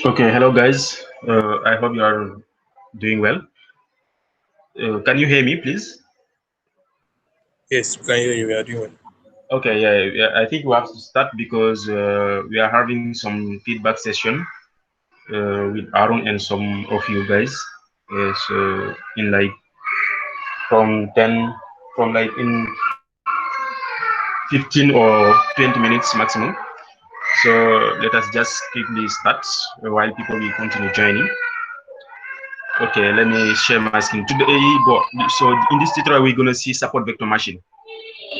Okay, hello guys. I hope you are doing well. Can you hear me, please? Yes, we can hear you. We are doing well. Okay, yeah. I think we have to start because we are having some feedback session with Aaron and some of you guys. So in like from 10, from like in 15 or 20 minutes maximum. So let us just quickly start while people will continue joining. Okay, let me share my screen today. So in this tutorial, we're gonna see support vector machine.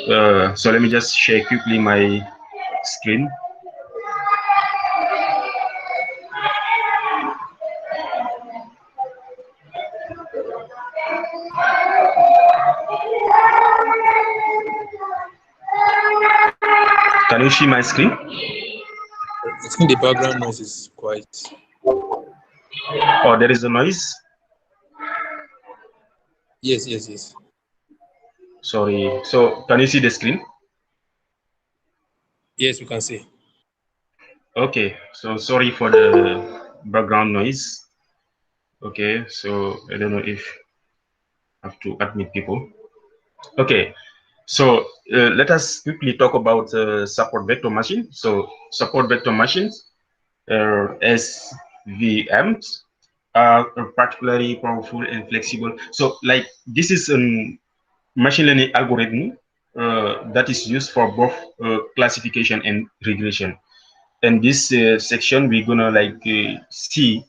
So let me just share quickly my screen. Can you see my screen? I think the background noise is quite. Or there is a noise? Yes, yes, yes. Sorry. So can you see the screen? Yes, we can see. Okay. So sorry for the background noise. Okay. So I don't know if I have to admit people. Okay. So let us quickly talk about support vector machine. So support vector machines, SVMs, are particularly powerful and flexible. So like this is a machine learning algorithm that is used for both classification and regression. In this section, we're gonna like see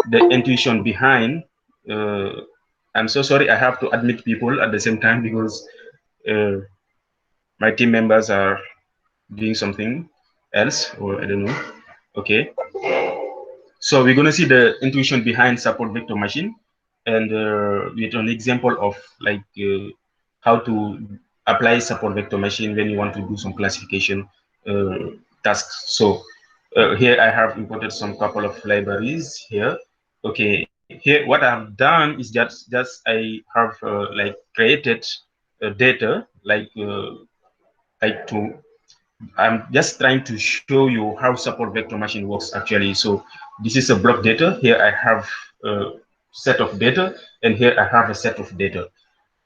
the intuition behind. Uh, I'm so sorry, I have to admit people at the same time because uh, my team members are doing something else, or I don't know. Okay, so we're gonna see the intuition behind support vector machine, and with an example of like how to apply support vector machine when you want to do some classification tasks. So here I have imported some couple of libraries here. Okay, here what I've done is just I have like created data like to I'm just trying to show you how support vector machine works actually. So this is a block data. Here I have a set of data, and here I have a set of data.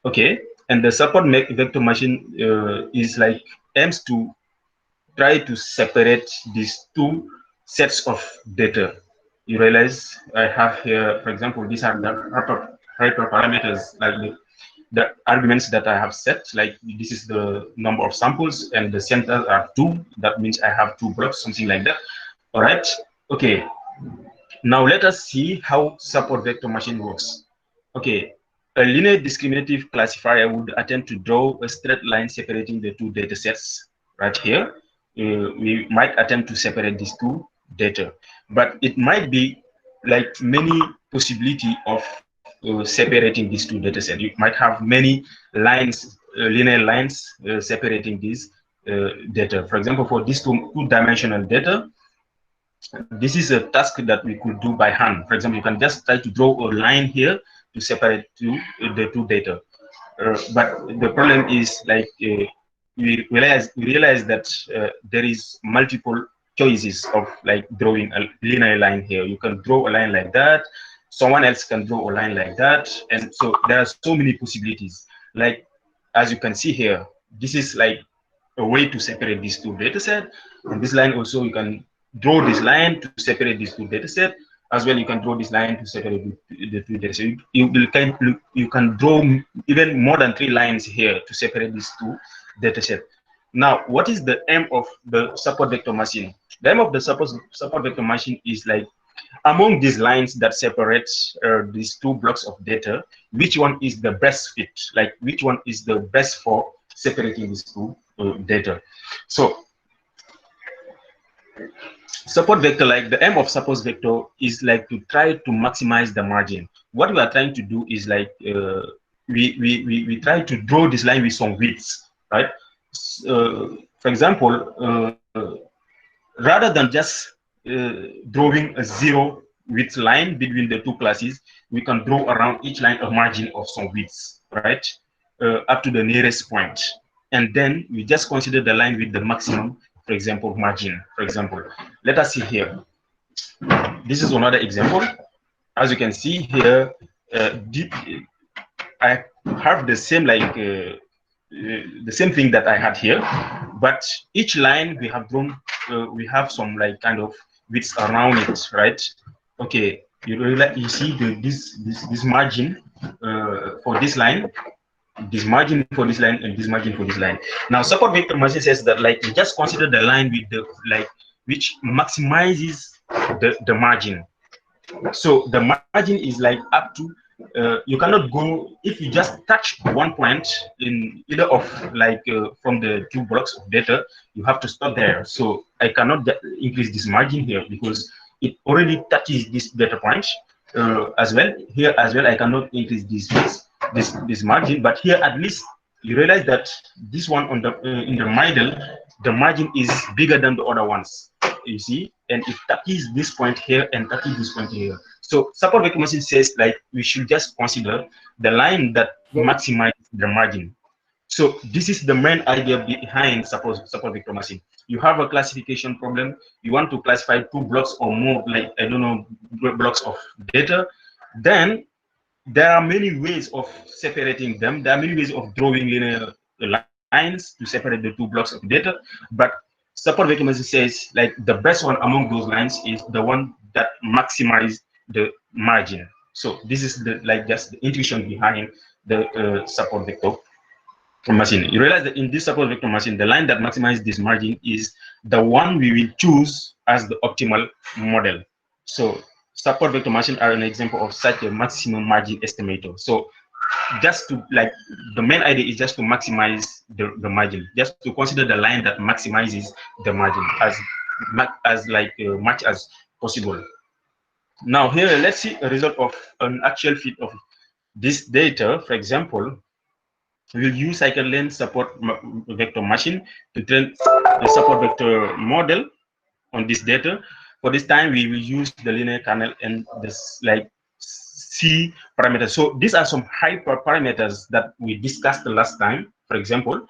Okay, and the support vector machine is like aims to try to separate these two sets of data. You realize I have here, for example, these are the hyperparameters, like the arguments that I have set, like this is the number of samples and the centers are two. That means I have two blocks, something like that. All right. Okay. Now let us see how support vector machine works. Okay. A linear discriminative classifier would attempt to draw a straight line separating the two data sets right here. We might attempt to separate these two data, but it might be like many possibility of separating these two data sets. You might have many lines, linear lines separating these data. For example, for this two-dimensional data, this is a task that we could do by hand. For example, you can just try to draw a line here to separate the two data. But the problem is like we realize that there is multiple choices of like drawing a linear line here. You can draw a line like that. Someone else can draw a line like that, and so there are so many possibilities. Like as you can see here, this is like a way to separate these two data sets. And this line also, you can draw this line to separate these two data sets. As well, you can draw this line to separate the two data sets. You can draw even more than three lines here to separate these two data sets. Now, what is the aim of the support vector machine? The aim of the support vector machine is like among these lines that separate these two blocks of data, which one is the best fit? Like which one is the best for separating these two data? So support vector, like the aim of support vector is like to try to maximize the margin. What we are trying to do is like we try to draw this line with some widths, right? For example, rather than just drawing a zero width line between the two classes, we can draw around each line a margin of some widths, right? Up to the nearest point. And then we just consider the line with the maximum, for example, margin. For example, let us see here. This is another example. As you can see here, I have the same the same thing that I had here, but each line we have drawn, we have some like kind of widths around it, right? Okay, you see this margin for this line, this margin for this line, and this margin for this line. Now, support vector machine says that like you just consider the line with the like which maximizes the margin. So the margin is like up to you cannot go if you just touch one point in either of like from the two blocks of data, you have to stop there. So I cannot increase this margin here because it already touches this data point as well. Here as well, I cannot increase this margin, but here at least you realize that this one on the in the middle, the margin is bigger than the other ones, you see, and it touches this point here and touches this point here. So support vector machine says like we should just consider the line that maximizes the margin. So this is the main idea behind support vector machine. You have a classification problem. You want to classify two blocks or more, like I don't know, blocks of data. Then there are many ways of separating them. There are many ways of drawing linear lines to separate the two blocks of data. But support vector machine says like the best one among those lines is the one that maximizes the margin. So this is the like just the intuition behind the support vector machine. You realize that in this support vector machine, the line that maximizes this margin is the one we will choose as the optimal model. So support vector machine are an example of such a maximum margin estimator. So just to like the main idea is just to maximize the margin, just to consider the line that maximizes the margin as like much as possible. Now here, let's see a result of an actual fit of this data. For example, we'll use scikit-learn support vector machine to train a support vector model on this data. For this time, we will use the linear kernel and this like C parameters. So these are some hyper parameters that we discussed the last time. For example,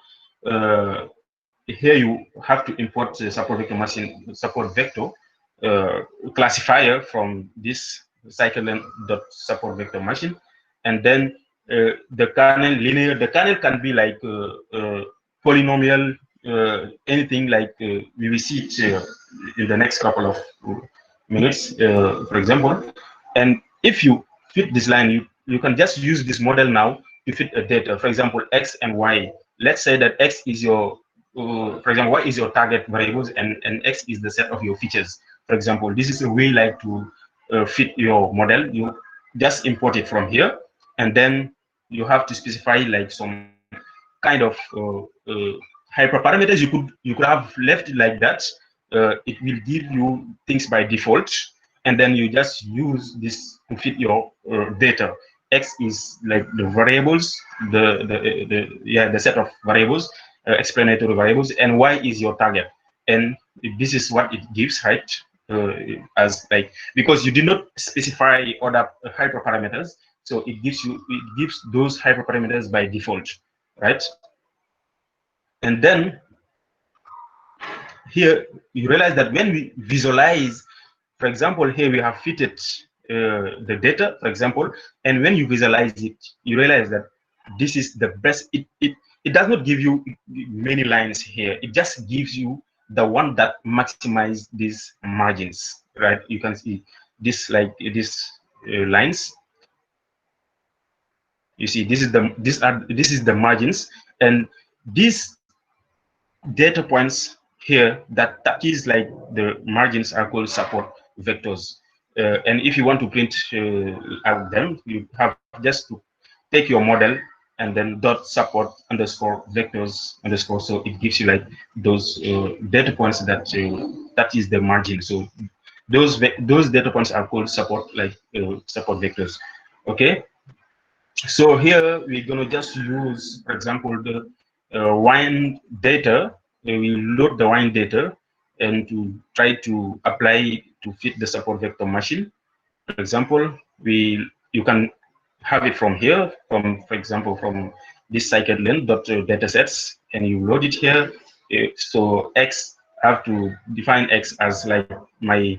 here you have to import the support vector machine support vector classifier from this scikit-learn.support vector machine, and then the kernel linear. The kernel can be like polynomial, anything like we will see it in the next couple of minutes, for example. And if you fit this line, you can just use this model now to fit a data. For example, x and y. Let's say that x is your, for example, y is your target variables, and x is the set of your features. For example, this is a way like to fit your model. You just import it from here, and then you have to specify like some kind of hyperparameters. You could have left it like that. It will give you things by default, and then you just use this to fit your data. X is like the variables, the set of variables, explanatory variables, and y is your target. And this is what it gives, right? As like, because you did not specify other hyperparameters, so it gives those hyperparameters by default, right? And then here you realize that when we visualize, for example, here we have fitted the data, for example, and when you visualize it, you realize that this is the best. It does not give you many lines here. It just gives you the one that maximizes these margins, right? You can see this like these lines. You see, this is the margins, and these data points here that is like the margins are called support vectors. And if you want to print out them, you have just to take your model and then dot support underscore vectors underscore. So it gives you like those data points that is the margin. So those data points are called support support vectors. Okay. So here we're gonna just use, for example, the wine data. We load the wine data and to try to apply to fit the support vector machine. For example, you can have it from here, for example, from this scikit-learn.datasets, and you load it here. So X, I have to define X as like my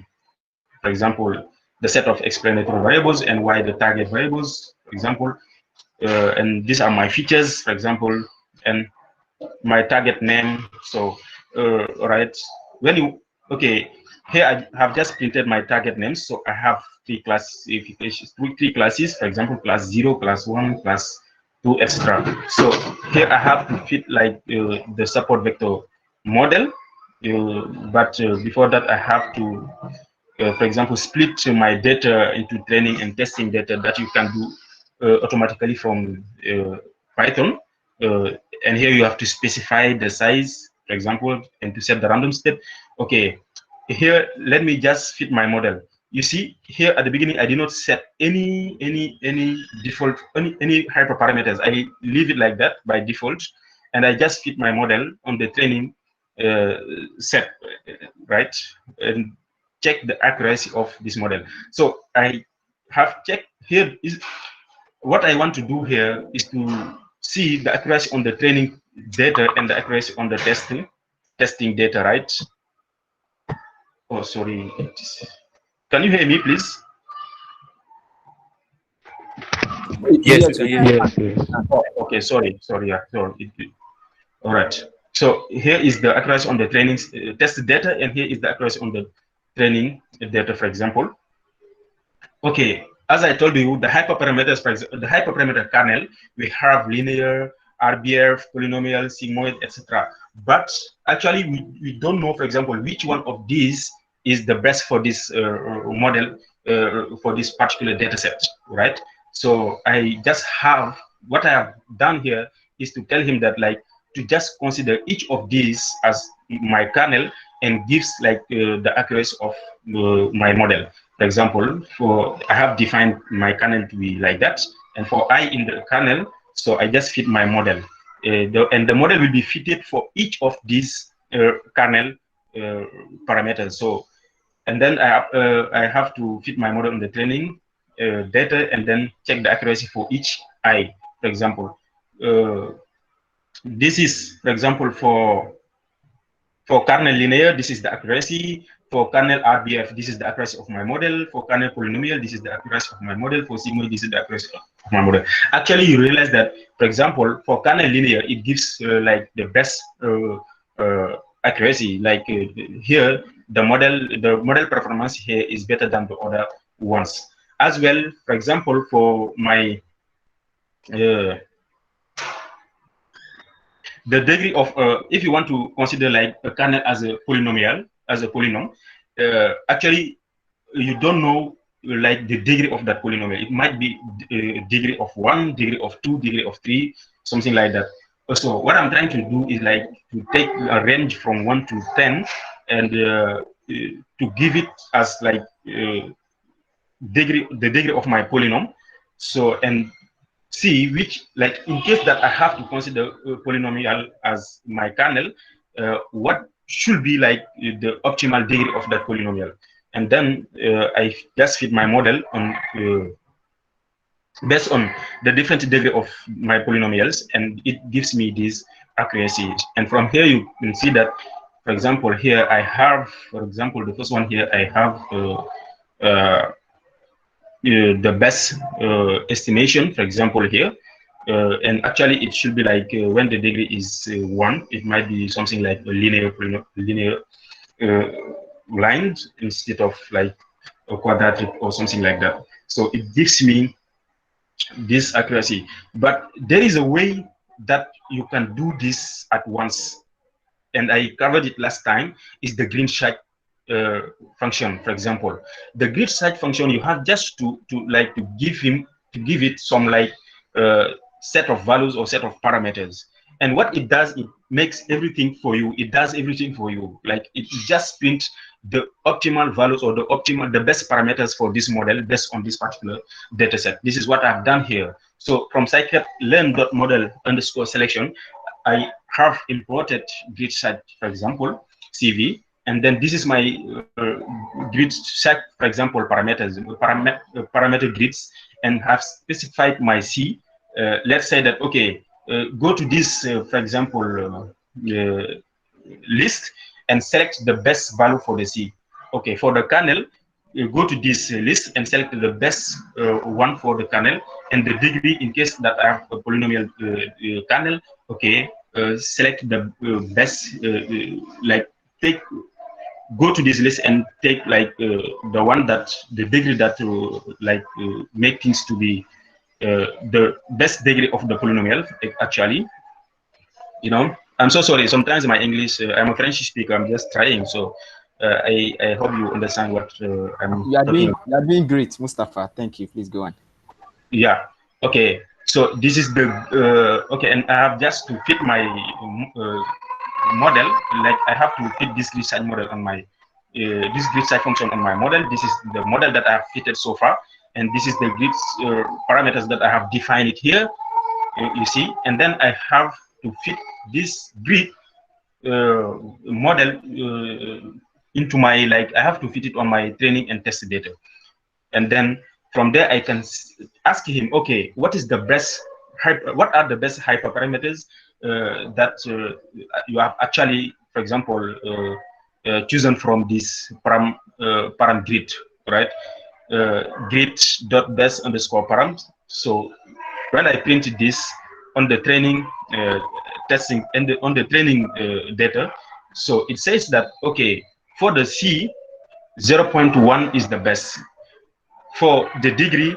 for example, the set of explanatory variables and y the target variables, for example, and these are my features, for example, and my target name. So, right, when you, okay, here I have just printed my target names. So I have three classifications, three classes, for example, class 0, class 1, class 2, etc. So here I have to fit like the support vector model, but before that I have to, for example, split my data into training and testing data that you can do automatically from Python. And here you have to specify the size, for example, and to set the random step. Okay, here let me just fit my model. You see here at the beginning I did not set any default any hyperparameters. I leave it like that by default, and I just fit my model on the training set, right, and check the accuracy of this model. So I have checked here. Is what I want to do here is to see the accuracy on the training data and the accuracy on the testing data, right? Oh, sorry. Can you hear me, please? Yes, we can hear you. Yes. Oh, okay, sorry. Yeah, sorry. All right. So here is the accuracy on the training test data, and here is the accuracy on the training data, for example. Okay, as I told you, the hyperparameters, for example, the hyperparameter kernel, we have linear, RBF, polynomial, sigmoid, etc. But actually, we don't know, for example, which one of these is the best for this model, for this particular data set, right? So I just have, what I have done here is to tell him that, like, to just consider each of these as my kernel and gives like the accuracy of my model. For example, for I have defined my kernel to be like that, and for I in the kernel, so I just fit my model, and the model will be fitted for each of these kernel parameters. So, and then I have to fit my model on the training data, and then check the accuracy for each I. For example, this is, for example, for kernel linear, this is the accuracy. For kernel RBF, this is the accuracy of my model. For kernel polynomial, this is the accuracy of my model. For sigmoid, this is the accuracy of my model. Actually, you realize that, for example, for kernel linear, it gives like the best accuracy. Like here, the model performance here is better than the other ones. As well, for example, for my the degree of if you want to consider like a kernel as a polynomial, actually you don't know like the degree of that polynomial. It might be a degree of 1, degree of 2, degree of 3, something like that. So what I'm trying to do is like to take a range from 1 to 10 and to give it as like the degree of my polynomial. So, and see which, like, in case that I have to consider polynomial as my kernel, what should be like the optimal degree of that polynomial. And then I just fit my model on based on the different degree of my polynomials, and it gives me this accuracy. And from here you can see that, for example, here I have, for example, the first one here I have the best estimation, for example, here. And actually, it should be like when the degree is 1, it might be something like a linear line instead of like a quadratic or something like that. So it gives me this accuracy. But there is a way that you can do this at once, and I covered it last time, is the green shite function. For example, the grid search function, you have just to give it some like set of values or set of parameters, and what it does, it makes everything for you. It does everything for you. Like it just prints the optimal values or the best parameters for this model based on this particular data set. This is what I've done here. So from scikit-learn.model_selection, I have imported grid search, for example, CV, and then this is my grid set, for example, parameter grids, and have specified my C. Let's say that, okay, go to this, for example, list and select the best value for the C. Okay, for the kernel, go to this list and select the best one for the kernel and the degree in case that I have a polynomial kernel. Okay, select the best, like take go to this list and take like the one that the degree that make things to be the best degree of the polynomial actually. I'm so sorry, sometimes my English, I'm a French speaker, I'm just trying, so I hope you understand what I'm talking about. You are doing great, Mustafa. Thank you. Please go on. Yeah, okay, so this is the okay, and I have just to fit my model, like I have to fit this grid side model on my this grid side function on my model. This is the model that I have fitted so far, and this is the grid parameters that I have defined it here, you see, and then I have to fit this grid model into my, like I have to fit it on my training and test data, and then from there I can ask him, okay, what is the best what are the best hyperparameters that you have actually, for example, chosen from this param grid, right? Grid dot best underscore param. So when I printed this on the training testing and on the training data, so it says that okay, for the C, 0.1 is the best. For the degree,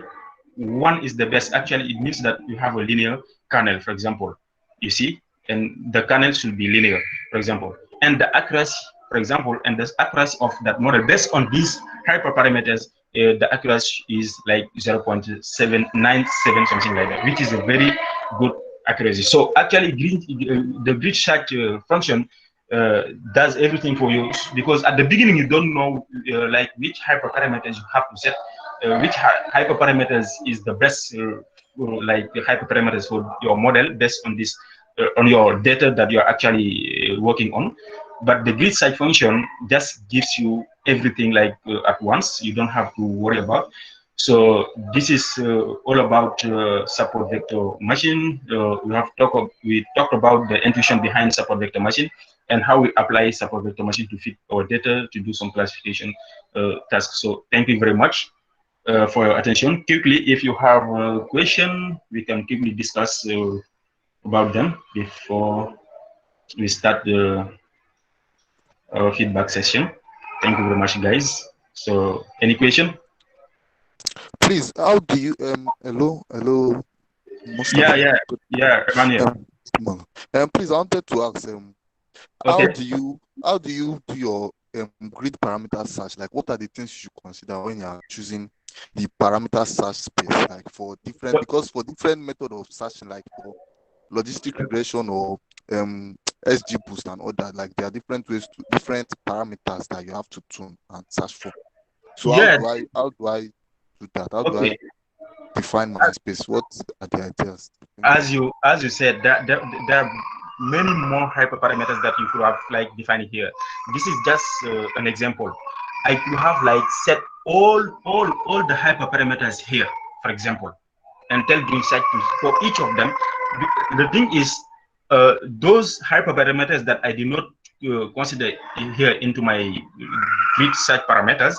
1 is the best. Actually, it means that you have a linear kernel, for example, you see, and the kernel should be linear, for example. And the accuracy, for example, and the accuracy of that model based on these hyperparameters, the accuracy is like 0.797, something like that, which is a very good accuracy. So actually, the grid search function does everything for you, because at the beginning you don't know like which hyperparameters you have to set, which hyperparameters is the best like the hyperparameters for your model based on this on your data that you're actually working on. But the grid side function just gives you everything like at once. You don't have to worry about. So this is all about support vector machine. We talked about the intuition behind support vector machine and how we apply support vector machine to fit our data to do some classification tasks. So thank you very much for your attention. Quickly, if you have a question, we can quickly discuss about them before we start the feedback session. Thank you very much, guys. So, any question? Please, how do you hello, Mustafa? Yeah, Emmanuel. Please, I wanted to ask Okay. how do you do your grid parameter search? Like, what are the things you should consider when you are choosing the parameter search space? Like for different, because for different method of searching, like for logistic regression or XGBoost and all that, like there are different ways to different parameters that you have to tune and search for. So how do I do that? How do I define my space? What are the ideas? As you said, there are many more hyperparameters that you could have like defined here. This is just an example. I could have like set all the hyperparameters here, for example, and tell GreenSight for each of them. The thing is, those hyperparameters that I did not consider here into my grid search parameters,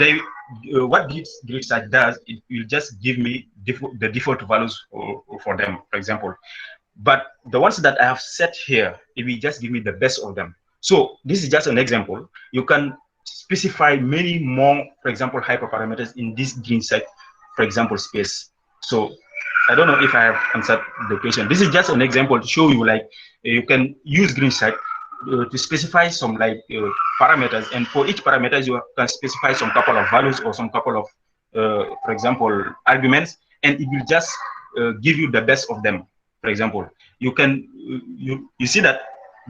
they what grid search does, it will just give me the default values for them, for example. But the ones that I have set here, it will just give me the best of them. So this is just an example. You can specify many more, for example, hyperparameters in this grid search, for example, space. So I don't know if I have answered the question. This is just an example to show you like you can use grid search to specify some like parameters, and for each parameters you can specify some couple of values or some couple of for example arguments, and it will just give you the best of them. For example, you can you see that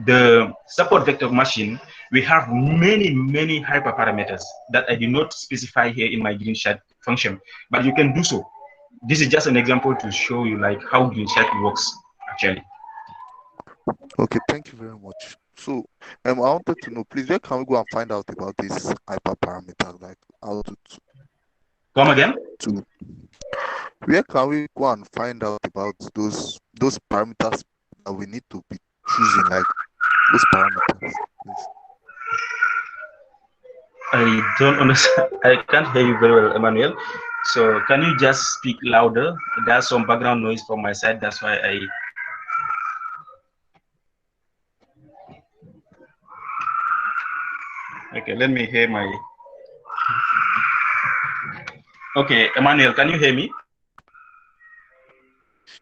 the support vector machine, we have many hyperparameters that I did not specify here in my green chat function, but you can do so. This is just an example to show you like how green chat works actually. Okay, thank you very much. So I wanted to know, please, where can we go and find out about this hyperparameter? Like how to come again? Where can we go and find out about those parameters that we need to be choosing, like those parameters, please? I don't understand. I can't hear you very well, Emmanuel. So can you just speak louder? There's some background noise from my side. That's why I. Okay, let me hear my. Okay, Emmanuel, can you hear me?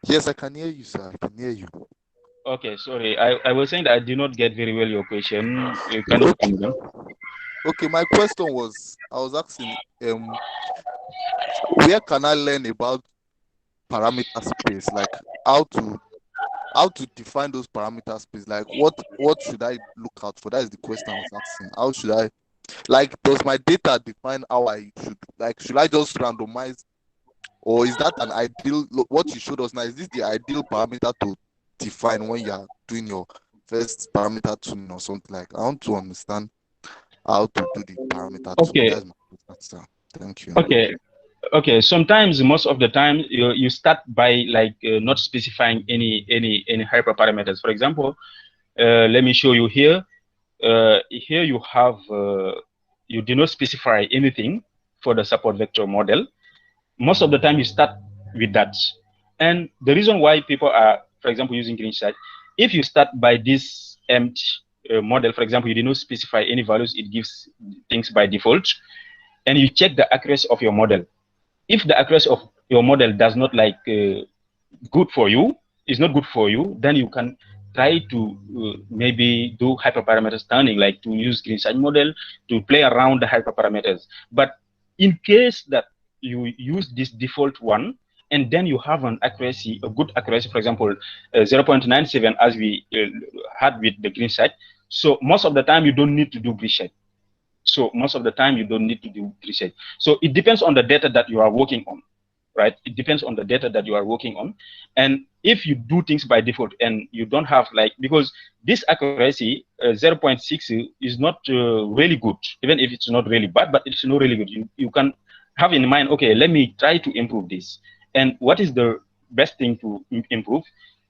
Yes, I can hear you, sir. I can hear you. Okay, sorry. I was saying that I did not get very well your question. Can you Okay. come again? Okay, my question was, I was asking, where can I learn about parameter space? Like how to define those parameter space? Like what should I look out for? That is the question I was asking. How should I, like, does my data define how I should, like, should I just randomize, or is that an ideal, what you showed us now, is this the ideal parameter to define when you're doing your first parameter tuning or something? Like, I want to understand how to do the parameter tuning. Okay, That's my question, sir. Thank you. okay, okay. Sometimes, most of the time, you start by like not specifying any hyperparameters. For example, let me show you here. Here you have you do not specify anything for the support vector model. Most of the time you start with that, and the reason why people are, for example, using GreenSight, if you start by this empty model, for example, you did not specify any values, it gives things by default, and you check the accuracy of your model. If the accuracy of your model does not like good for you, is not good for you, then you can try to maybe do hyperparameter tuning, like to use GreenSight model to play around the hyperparameters. But in case that you use this default one, and then you have an accuracy, a good accuracy, for example, 0.97 as we had with the GreenSight. So most of the time you don't need to do GreenSight. So most of the time you don't need to do GreenSight. So it depends on the data that you are working on, right? It depends on the data that you are working on. And if you do things by default and you don't have like, because this accuracy, 0.6 is not really good, even if it's not really bad, but it's not really good. You can have in mind, okay, let me try to improve this. And what is the best thing to improve?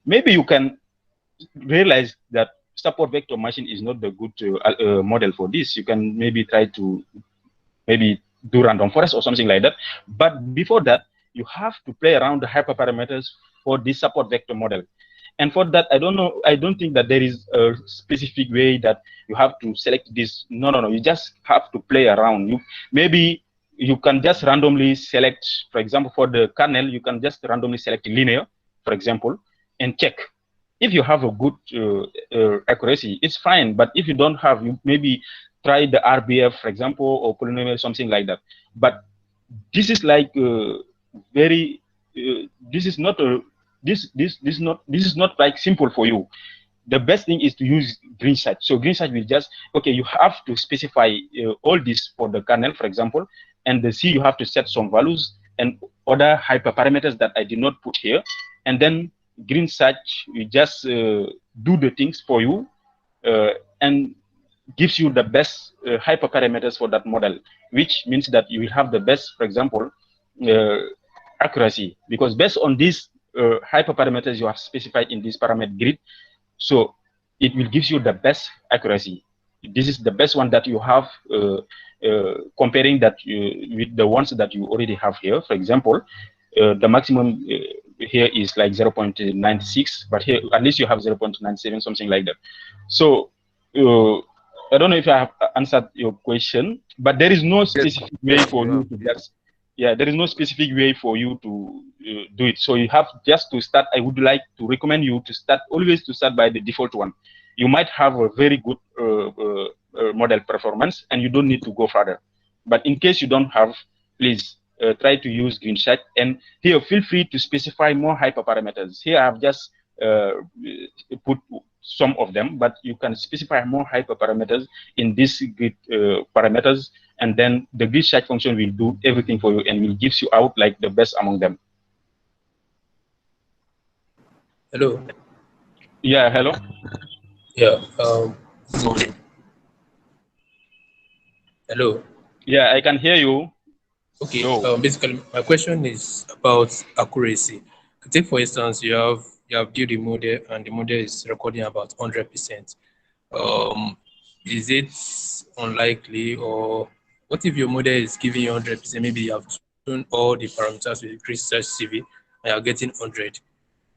Maybe you can realize that support vector machine is not the good model for this. You can maybe try to maybe do random forest or something like that. But before that, you have to play around the hyperparameters for this support vector model. And for that, I don't know, I don't think that there is a specific way that you have to select this. No, no, no. You just have to play around. Maybe you can just randomly select, for example, for the kernel, you can just randomly select linear, for example, and check. If you have a good accuracy, it's fine. But if you don't have, you maybe try the RBF, for example, or polynomial, something like that. But this is like very. This is not a. This is not like simple for you. The best thing is to use GreenSight. So GreenSight will just, okay, you have to specify all this for the kernel, for example, and the C you have to set some values and other hyperparameters that I did not put here, and then GreenSight will just do the things for you and gives you the best hyperparameters for that model, which means that you will have the best, for example, uh, accuracy, because based on these hyperparameters you have specified in this parameter grid, so it will give you the best accuracy. This is the best one that you have, comparing that with the ones that you already have here. For example, the maximum here is like 0.96, but here at least you have 0.97, something like that. So I don't know if I have answered your question, but there is no specific way for you to just, yeah, there is no specific way for you to do it. So you have just to start. I would like to recommend you to start, always to start by the default one. You might have a very good model performance and you don't need to go further. But in case you don't have, please try to use GreenSight. And here, feel free to specify more hyperparameters. Here I have just put some of them, but you can specify more hyperparameters in this grid parameters, and then the GreenSight function will do everything for you and will gives you out like the best among them. Hello. Yeah, hello. Yeah. Hello. Yeah, I can hear you. Okay. No. Basically, my question is about accuracy. Take for instance, you have built a model and the model is recording about 100%. Is it unlikely, or What if your model is giving you 100%? Maybe you have tuned all the parameters with Chris Search CV and you're getting 100.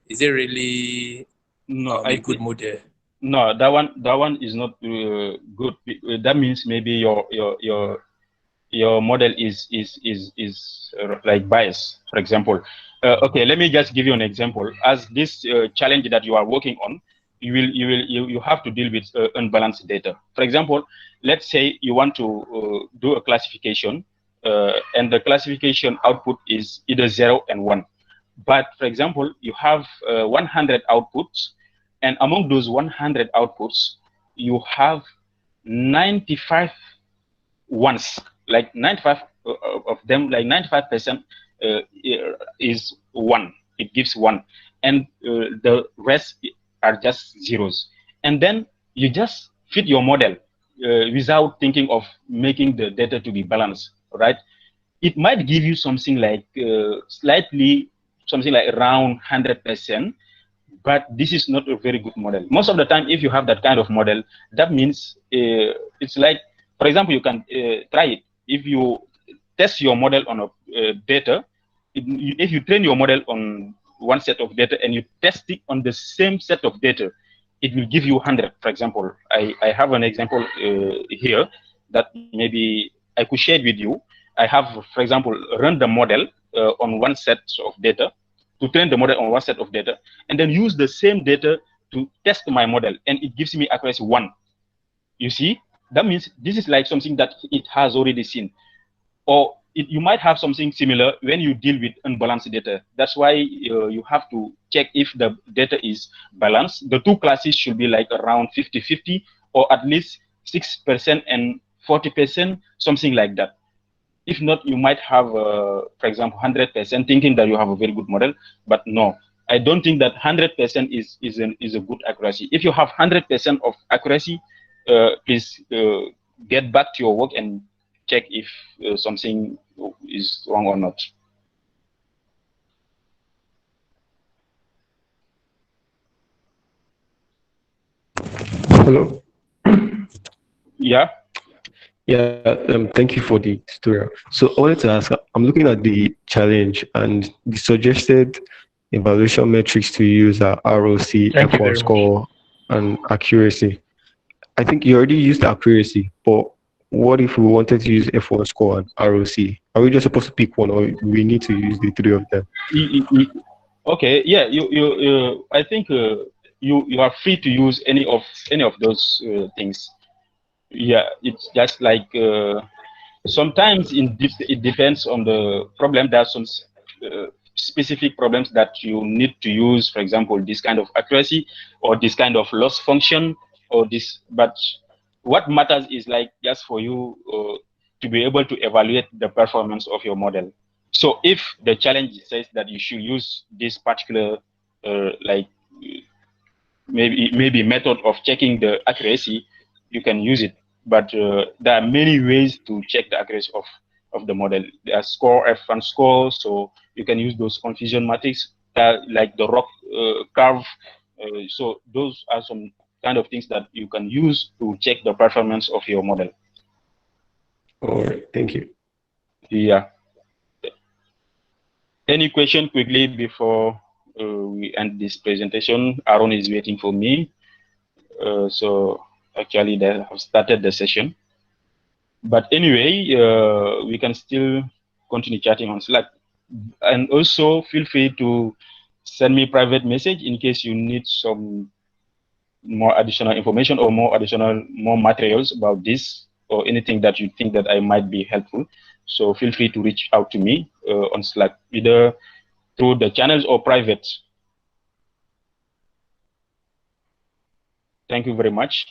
Is it really a good model? No, that one is not good. That means maybe your model is like biased, for example. Okay, let me just give you an example. As this challenge that you are working on, you have to deal with unbalanced data. For example, let's say you want to do a classification, and the classification output is either 0 and 1. But for example, you have 100 outputs, and among those 100 outputs, you have 95 ones, like 95 of them, like 95% is 1. It gives 1, and the rest are just zeros. And then you just fit your model without thinking of making the data to be balanced, right? It might give you something like something like around 100%, but this is not a very good model. Most of the time, if you have that kind of model, that means it's like, for example, you can try it. If you test your model on a data, if you train your model on one set of data and you test it on the same set of data, it will give you 100. For example, I have an example here that maybe I could share with you. I have, for example, run the model on one set of data, to train the model on one set of data, and then use the same data to test my model, and it gives me accuracy 1. You see, that means this is like something that it has already seen. Or you might have something similar when you deal with unbalanced data. That's why you have to check if the data is balanced. The two classes should be like around 50-50, or at least 6% and 40%, something like that. If not, you might have, for example, 100%, thinking that you have a very good model. But no, I don't think that 100% is a good accuracy. If you have 100% of accuracy, please get back to your work and check if something is wrong or not. Hello. Yeah. Yeah, thank you for the tutorial. So I wanted to ask, I'm looking at the challenge, and the suggested evaluation metrics to use are ROC, F1 score, and accuracy. I think you already used accuracy, but what if we wanted to use F1 score and ROC? Are we just supposed to pick one, or we need to use the 3 of them? Okay, yeah, I think you are free to use any of those things. Yeah, it's just like sometimes it depends on the problem. There are some specific problems that you need to use, for example, this kind of accuracy or this kind of loss function or this. But what matters is like just for you to be able to evaluate the performance of your model. So if the challenge says that you should use this particular like maybe method of checking the accuracy, you can use it. But there are many ways to check the accuracy of the model. There are score, F1 score, so you can use those confusion matrix like the ROC curve. So those are some kind of things that you can use to check the performance of your model. All right, thank you. Yeah. Any question quickly before we end this presentation? Aaron is waiting for me. So actually they have started the session. But anyway, we can still continue chatting on Slack. And also feel free to send me private message in case you need some more additional information or more materials about this or anything that you think that I might be helpful. So feel free to reach out to me on Slack, either through the channels or private. Thank you very much.